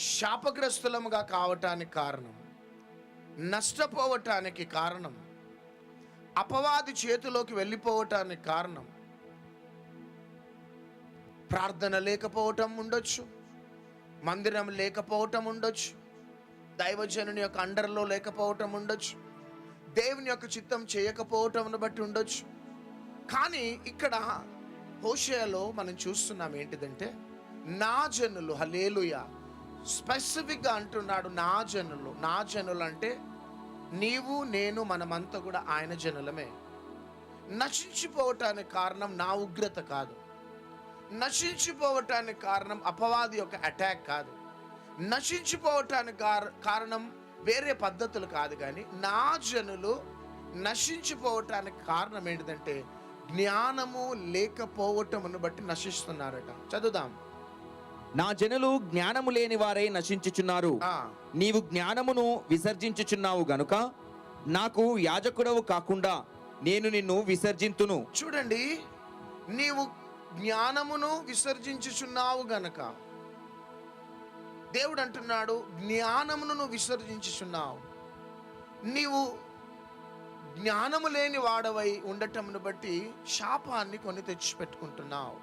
శాపగ్రస్తులముగా కావటానికి కారణం, నష్టపోవటానికి కారణం, అపవాది చేతిలోకి వెళ్ళిపోవటానికి కారణం ప్రార్థన లేకపోవటం ఉండొచ్చు, మందిరం లేకపోవటం ఉండొచ్చు, దైవజనుని యొక్క అండర్లో లేకపోవటం ఉండొచ్చు, దేవుని యొక్క చిత్తం చేయకపోవటం బట్టి ఉండొచ్చు. కానీ ఇక్కడ హోషేయలో మనం చూస్తున్నాం ఏంటిదంటే, నా జనులు, హల్లెలూయా, స్పెసిఫిక్గా అంటున్నాడు నా జనులు. నా జనులు అంటే నీవు నేను మనమంతా కూడా ఆయన జనులమే. నశించిపోవటానికి కారణం నా ఉగ్రత కాదు, నశించిపోవటానికి కారణం అపవాది యొక్క అటాక్ కాదు, నశించిపోవటానికి కారణం వేరే పద్ధతులు కాదు. కానీ నా జనులు నశించిపోవటానికి కారణం ఏంటిదంటే జ్ఞానము లేకపోవటమును బట్టి నశిస్తున్నారట. చదువుదాం. నా జనులు జ్ఞానము లేని వారై నశించుచున్నారు. నీవు జ్ఞానమును విసర్జించుచున్నావు గనుక నాకు యాజకుడవు కాకుండా నేను నిన్ను విసర్జింతును. చూడండి, నీవు జ్ఞానమును విసర్జించుచున్నావు గనక, దేవుడు అంటున్నాడు జ్ఞానమును నువ్వు విసర్జించుచున్నావు. నీవు జ్ఞానము లేని వాడవై ఉండటమును బట్టి శాపాన్ని కొని తెచ్చిపెట్టుకుంటున్నావు.